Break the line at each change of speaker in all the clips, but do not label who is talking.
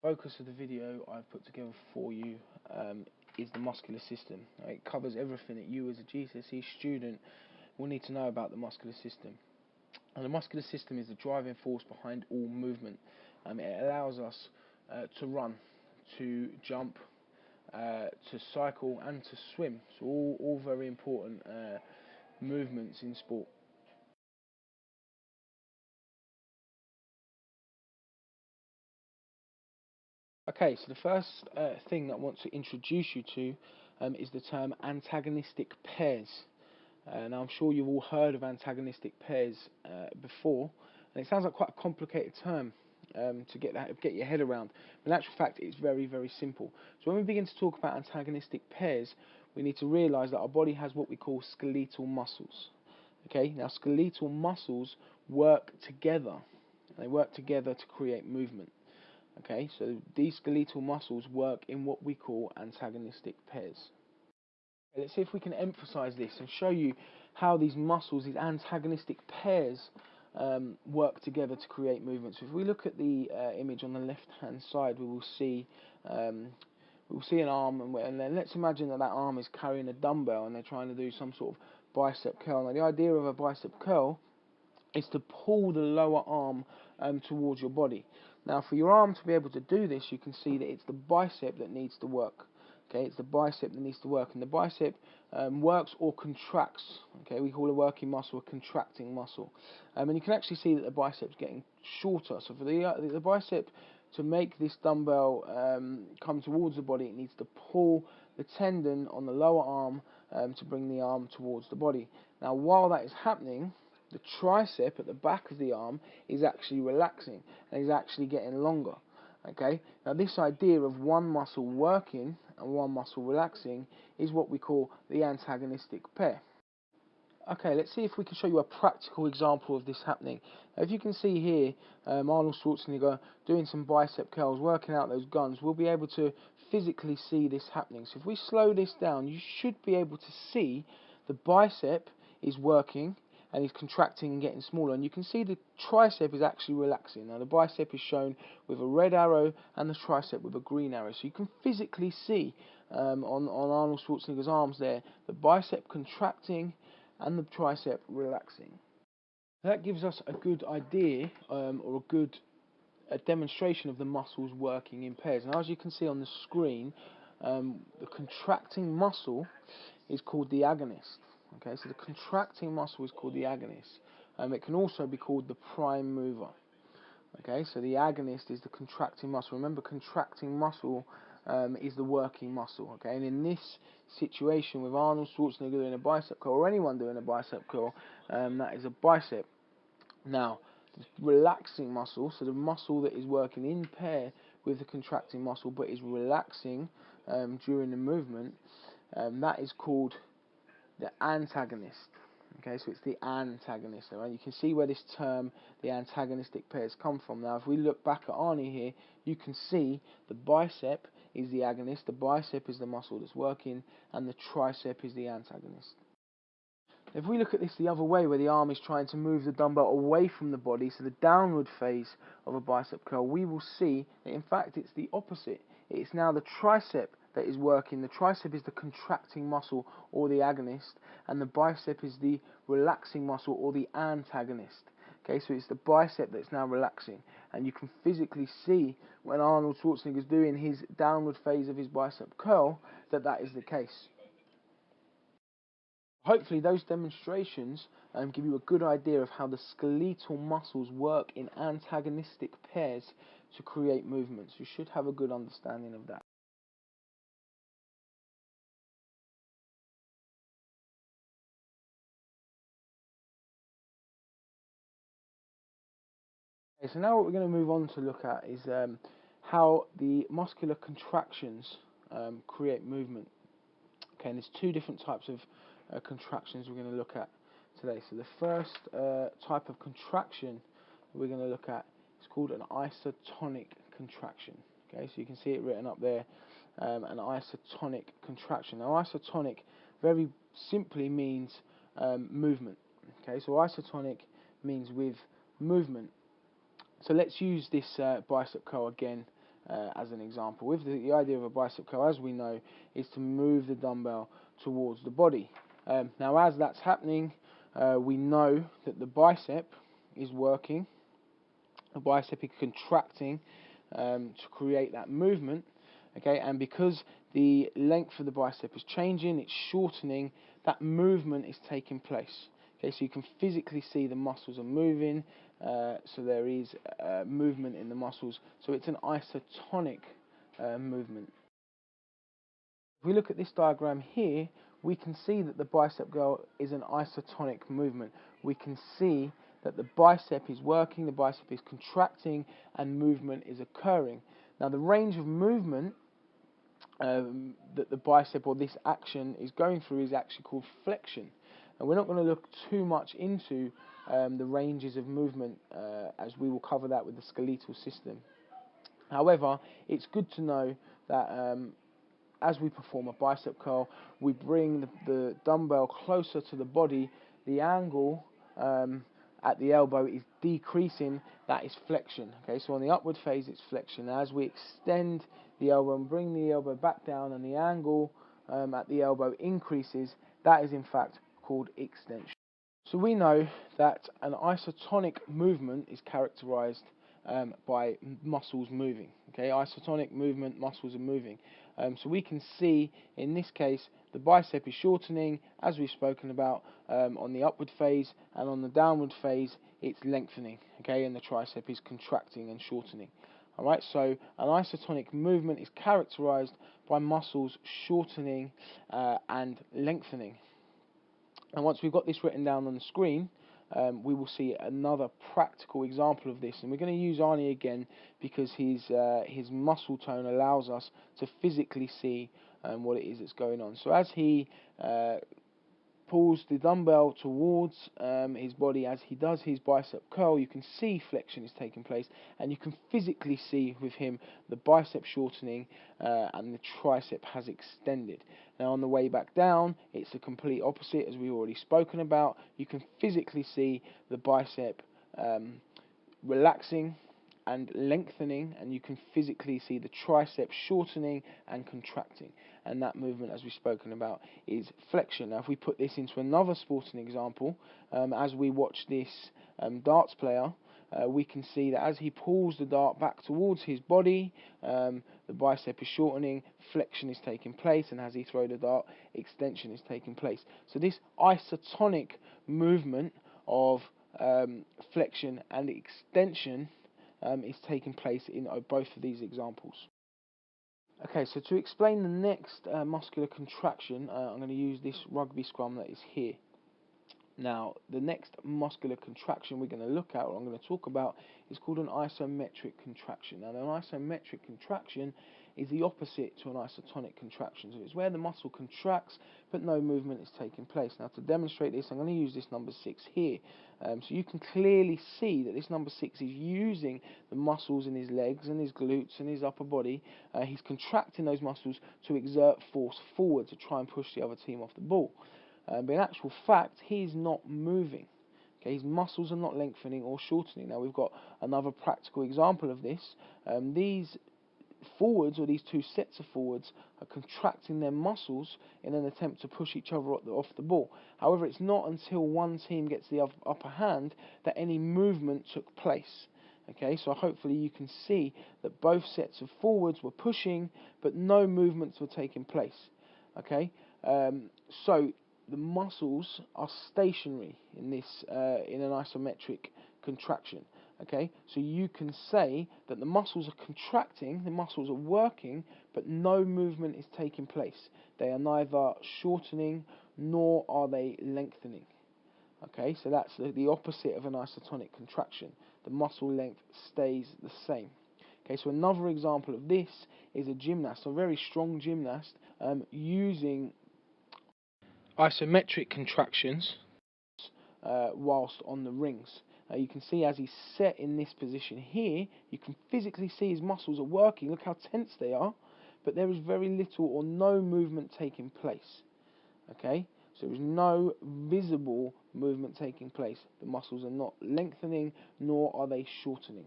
Focus of the video I've put together for you is the muscular system. It covers everything that you as a GCSE student will need to know about the muscular system. And the muscular system is the driving force behind all movement. It allows us to run, to jump, to cycle and to swim. So all very important movements in sport. Okay, so the first thing that I want to introduce you to is the term antagonistic pairs. Now I'm sure you've all heard of antagonistic pairs before, and it sounds like quite a complicated term to get your head around. But in actual fact, it's very, very simple. So when we begin to talk about antagonistic pairs, we need to realise that our body has what we call skeletal muscles. Okay, now skeletal muscles work together. They work together to create movement. Okay, so these skeletal muscles work in what we call antagonistic pairs. Okay, let's see if we can emphasize this and show you how these muscles, these antagonistic pairs, work together to create movement. So if we look at the image on the left-hand side, we will see an arm, and then let's imagine that arm is carrying a dumbbell and they're trying to do some sort of bicep curl. Now the idea of a bicep curl is to pull the lower arm towards your body. Now for your arm to be able to do this, you can see that it's the bicep that needs to work. Okay, it's the bicep that needs to work, and the bicep works or contracts. Okay, we call a working muscle a contracting muscle, and you can actually see that the bicep's getting shorter. So for the bicep to make this dumbbell come towards the body, it needs to pull the tendon on the lower arm to bring the arm towards the body. Now while that is happening, the tricep at the back of the arm is actually relaxing and is actually getting longer. Okay, now this idea of one muscle working and one muscle relaxing is what we call the antagonistic pair. Okay, let's see if we can show you a practical example of this happening. Now, if you can see here, Arnold Schwarzenegger doing some bicep curls, working out those guns, we'll be able to physically see this happening. So if we slow this down, you should be able to see the bicep is working and is contracting and getting smaller, and you can see the tricep is actually relaxing. Now the bicep is shown with a red arrow and the tricep with a green arrow, so you can physically see on Arnold Schwarzenegger's arms there the bicep contracting and the tricep relaxing. That gives us a good idea or a demonstration of the muscles working in pairs. And as you can see on the screen, the contracting muscle is called the agonist. Okay, so the contracting muscle is called the agonist. It can also be called the prime mover. Okay, so the agonist is the contracting muscle. Remember, contracting muscle is the working muscle. Okay, and in this situation with Arnold Schwarzenegger doing a bicep curl, or anyone doing a bicep curl, that is a bicep. Now, the relaxing muscle, so the muscle that is working in pair with the contracting muscle but is relaxing during the movement, that is called the antagonist. Okay, so it's the antagonist. Right? You can see where this term, the antagonistic pairs, come from. Now, if we look back at Arnie here, you can see the bicep is the agonist, the bicep is the muscle that's working, and the tricep is the antagonist. If we look at this the other way, where the arm is trying to move the dumbbell away from the body, so the downward phase of a bicep curl, we will see that in fact it's the opposite. It's now the tricep that is working. The tricep is the contracting muscle or the agonist, and the bicep is the relaxing muscle or the antagonist. Okay, so it's the bicep that's now relaxing, and you can physically see when Arnold Schwarzenegger is doing his downward phase of his bicep curl that is the case. Hopefully those demonstrations give you a good idea of how the skeletal muscles work in antagonistic pairs to create movements. You should have a good understanding of that. Okay, so now what we're going to move on to look at is how the muscular contractions create movement. Okay, and there's two different types of contractions we're going to look at today. So the first type of contraction we're going to look at is called an isotonic contraction. Okay, so you can see it written up there, an isotonic contraction. Now isotonic very simply means movement. Okay, so isotonic means with movement. So let's use this bicep curl again as an example. With the idea of a bicep curl, as we know, is to move the dumbbell towards the body. Now, as that's happening, we know that the bicep is working, the bicep is contracting to create that movement. Okay, and because the length of the bicep is changing, it's shortening, that movement is taking place. Okay, so you can physically see the muscles are moving, so there is movement in the muscles, so it's an isotonic movement. If we look at this diagram here, we can see that the bicep curl is an isotonic movement. We can see that the bicep is working, the bicep is contracting, and movement is occurring. Now, the range of movement that the bicep or this action is going through is actually called flexion. And we're not going to look too much into the ranges of movement as we will cover that with the skeletal system. However, it's good to know that as we perform a bicep curl, we bring the dumbbell closer to the body, the angle at the elbow is decreasing, that is flexion. Okay, so on the upward phase it's flexion. As we extend the elbow and bring the elbow back down and the angle at the elbow increases, that is in fact called extension. So we know that an isotonic movement is characterized by muscles moving. Okay, isotonic movement, muscles are moving. So we can see in this case the bicep is shortening, as we've spoken about on the upward phase, and on the downward phase it's lengthening. Okay, and the tricep is contracting and shortening. Alright, so an isotonic movement is characterized by muscles shortening and lengthening. And once we've got this written down on the screen, we will see another practical example of this, and we're going to use Arnie again because his muscle tone allows us to physically see what it is that's going on. So as he pulls the dumbbell towards his body, as he does his bicep curl, you can see flexion is taking place, and you can physically see with him the bicep shortening and the tricep has extended. Now on the way back down, it's the complete opposite, as we've already spoken about. You can physically see the bicep relaxing and lengthening, and you can physically see the tricep shortening and contracting, and that movement, as we've spoken about, is flexion. Now if we put this into another sporting example, as we watch this darts player, we can see that as he pulls the dart back towards his body, the bicep is shortening, flexion is taking place, and as he throws the dart, extension is taking place. So this isotonic movement of flexion and extension is taking place in both of these examples. Okay, so to explain the next muscular contraction, I'm going to use this rugby scrum that is here. Now, the next muscular contraction we're going to look at, or I'm going to talk about, is called an isometric contraction. Now, an isometric contraction is the opposite to an isotonic contraction. So it's where the muscle contracts, but no movement is taking place. Now, to demonstrate this, I'm going to use this number 6 here. So you can clearly see that this number 6 is using the muscles in his legs and his glutes and his upper body. He's contracting those muscles to exert force forward to try and push the other team off the ball. But in actual fact, he's not moving. Okay, his muscles are not lengthening or shortening. Now we've got another practical example of this. These forwards, or these two sets of forwards, are contracting their muscles in an attempt to push each other off the ball. However, it's not until one team gets the upper hand that any movement took place. Okay, so hopefully you can see that both sets of forwards were pushing, but no movements were taking place. Okay, so the muscles are stationary in this in an isometric contraction. Okay, so you can say that the muscles are contracting, the muscles are working, but no movement is taking place. They are neither shortening nor are they lengthening. Okay, so that's the opposite of an isotonic contraction. The muscle length stays the same. Okay, so another example of this is a gymnast, a very strong gymnast, using isometric contractions whilst on the rings. You can see as he's set in this position here, you can physically see his muscles are working. Look how tense they are, but there is very little or no movement taking place. Okay, so there is no visible movement taking place. The muscles are not lengthening, nor are they shortening.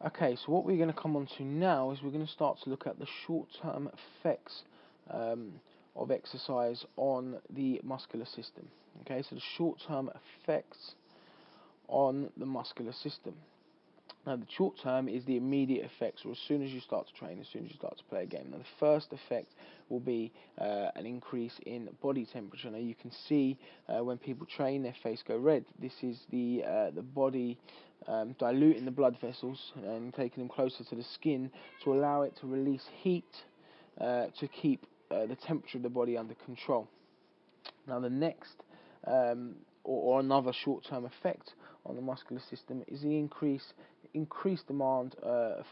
Okay, so what we're going to come on to now is we're going to start to look at the short-term effects um, of exercise on the muscular system. Okay, so the short-term effects on the muscular system. Now, the short term is the immediate effects, or as soon as you start to train, as soon as you start to play a game. Now, the first effect will be an increase in body temperature. Now, you can see when people train, their face go red. This is the body diluting the blood vessels and taking them closer to the skin to allow it to release heat to keep the temperature of the body under control. Now, the next or another short-term effect on the muscular system is the increased demand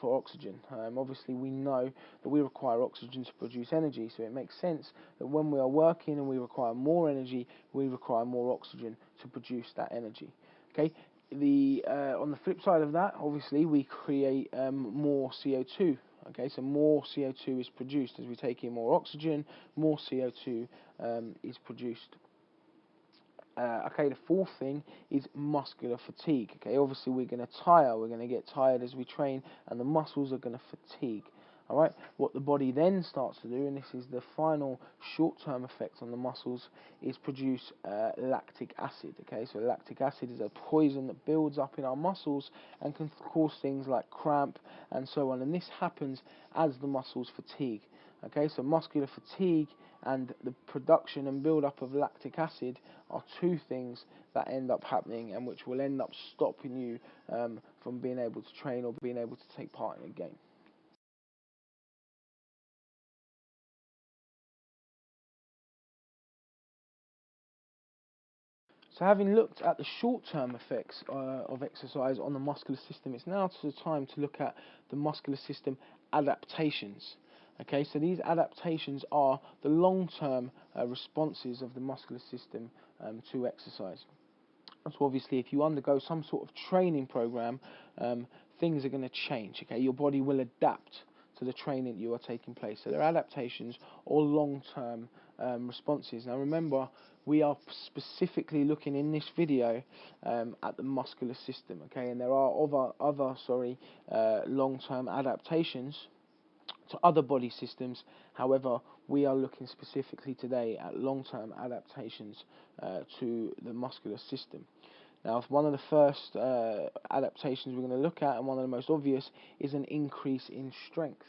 for oxygen. Obviously, we know that we require oxygen to produce energy, so it makes sense that when we are working and we require more energy, we require more oxygen to produce that energy. Okay. On the flip side of that, obviously, we create more CO2. Okay, so more CO2 is produced as we take in more oxygen. More CO2 is produced. Okay, the fourth thing is muscular fatigue. Okay, obviously we're going to tire, we're going to get tired as we train, and the muscles are going to fatigue. Alright, what the body then starts to do, and this is the final short-term effect on the muscles, is produce lactic acid. Okay, so lactic acid is a poison that builds up in our muscles and can cause things like cramp and so on, and this happens as the muscles fatigue. Okay, so muscular fatigue and the production and build-up of lactic acid are two things that end up happening and which will end up stopping you from being able to train or being able to take part in a game. So having looked at the short-term effects of exercise on the muscular system, it's now the time to look at the muscular system adaptations. Okay, so these adaptations are the long-term responses of the muscular system to exercise. So obviously, if you undergo some sort of training program, things are going to change. Okay, your body will adapt to the training you are taking place. So they're adaptations or long-term responses. Now remember, we are specifically looking in this video at the muscular system. Okay, and there are other long-term adaptations to other body systems. However, we are looking specifically today at long-term adaptations to the muscular system. Now, one of the first adaptations we're going to look at, and one of the most obvious, is an increase in strength.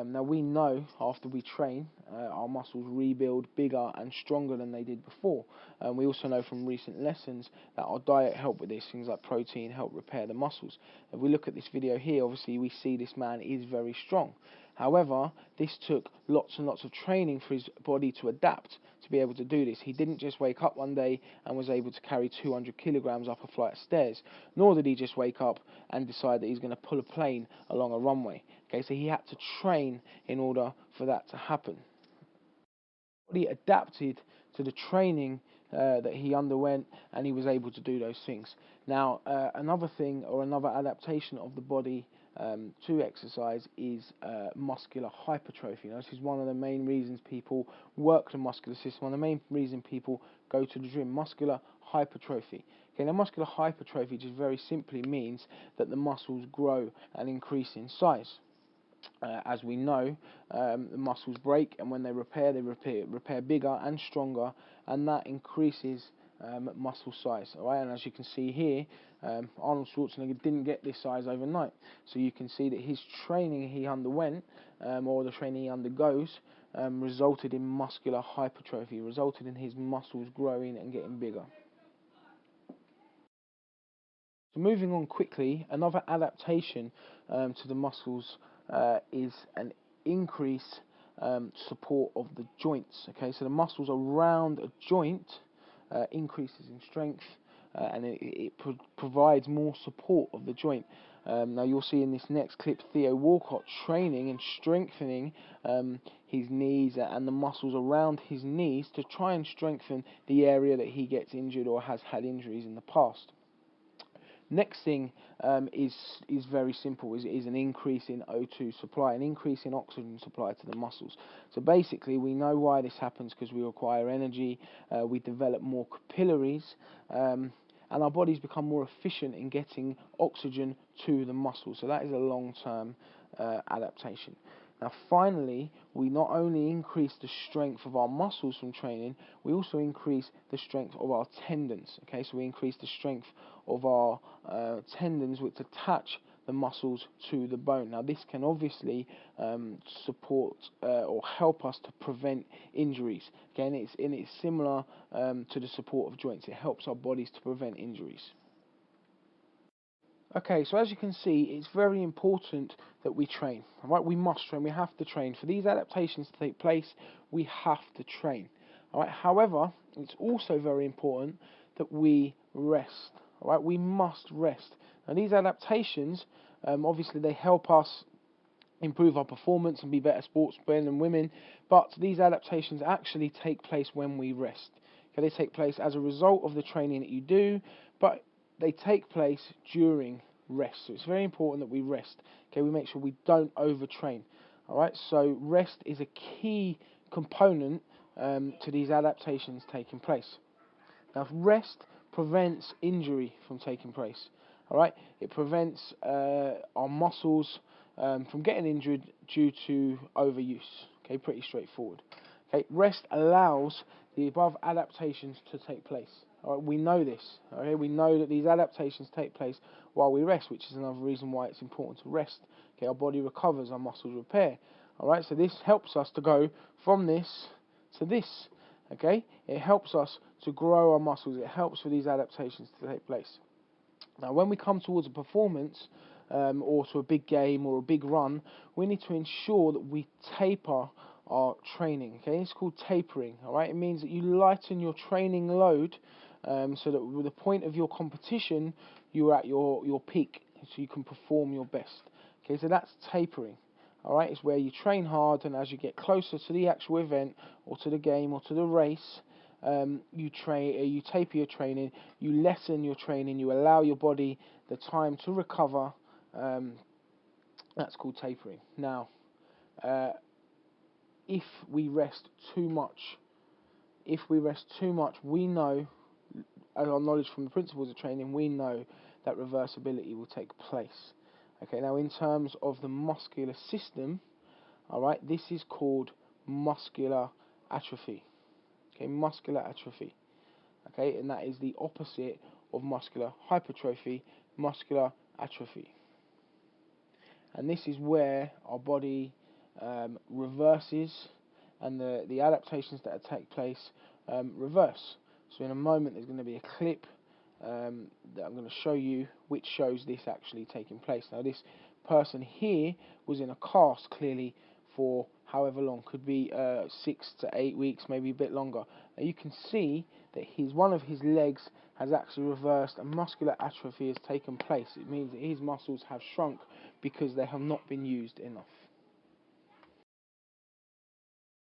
Now, we know after we train, our muscles rebuild bigger and stronger than they did before. We also know from recent lessons that our diet helps with this. Things like protein help repair the muscles. If we look at this video here, obviously we see this man is very strong. However, this took lots and lots of training for his body to adapt to be able to do this. He didn't just wake up one day and was able to carry 200 kilograms up a flight of stairs, nor did he just wake up and decide that he's going to pull a plane along a runway. Okay, so he had to train in order for that to happen. He adapted to the training that he underwent, and he was able to do those things. Now, another thing or another adaptation of the body to exercise is muscular hypertrophy. Now, this is one of the main reasons people work the muscular system, one of the main reasons people go to the gym. Muscular hypertrophy. Okay, now muscular hypertrophy just very simply means that the muscles grow and increase in size. As we know, the muscles break, and when they repair bigger and stronger, and that increases muscle size. All right, and as you can see here, Arnold Schwarzenegger didn't get this size overnight. So you can see that his training he underwent, or the training he undergoes, resulted in muscular hypertrophy, resulted in his muscles growing and getting bigger. So moving on quickly, another adaptation to the muscles is an increase support of the joints. Okay, so the muscles around a joint increases in strength, and it provides more support of the joint. Now you'll see in this next clip Theo Walcott training and strengthening his knees and the muscles around his knees to try and strengthen the area that he gets injured or has had injuries in the past. Next thing is very simple, is an increase in O2 supply, an increase in oxygen supply to the muscles. So basically we know why this happens, because we require energy, we develop more capillaries, and our bodies become more efficient in getting oxygen to the muscle. So that is a long-term adaptation. Now finally, we not only increase the strength of our muscles from training, we also increase the strength of our tendons. Okay, so we increase the strength of our tendons which attach the muscles to the bone. Now this can obviously support or help us to prevent injuries. Again, it's similar to the support of joints. It helps our bodies to prevent injuries. Okay, so as you can see, it's very important that we train. All right, we must train. We have to train. For these adaptations to take place, we have to train. All right. However, it's also very important that we rest. All right, we must rest. And these adaptations, obviously, they help us improve our performance and be better sportsmen and women. But these adaptations actually take place when we rest. Okay, they take place as a result of the training that you do, but they take place during rest. So it's very important that we rest. Okay, we make sure we don't overtrain. All right, so rest is a key component to these adaptations taking place. Now, rest prevents injury from taking place. All right, it prevents our muscles from getting injured due to overuse. Okay, pretty straightforward. Okay, rest allows the above adaptations to take place. All right, we know this. Okay, we know that these adaptations take place while we rest, which is another reason why it's important to rest. Okay, our body recovers, our muscles repair. All right, so this helps us to go from this to this. Okay, it helps us to grow our muscles. It helps for these adaptations to take place. Now, when we come towards a performance or to a big game or a big run, we need to ensure that we taper our training. Okay, it's called tapering. All right, it means that you lighten your training load so that with the point of your competition, you're at your peak, so you can perform your best. Okay, so that's tapering. All right, it's where you train hard, and as you get closer to the actual event or to the game or to the race, you taper your training, you lessen your training, you allow your body the time to recover. That's called tapering. Now, if we rest too much, we know, as our knowledge from the principles of training, we know that reversibility will take place. Okay, now in terms of the muscular system, all right, this is called muscular atrophy. Okay, muscular atrophy. Okay, and that is the opposite of muscular hypertrophy, muscular atrophy. And this is where our body reverses, and the adaptations that take place reverse. So in a moment there's going to be a clip that I'm going to show you which shows this actually taking place. Now this person here was in a cast clearly for however long, could be 6 to 8 weeks, maybe a bit longer. Now you can see that one of his legs has actually reversed and muscular atrophy has taken place. It means that his muscles have shrunk because they have not been used enough.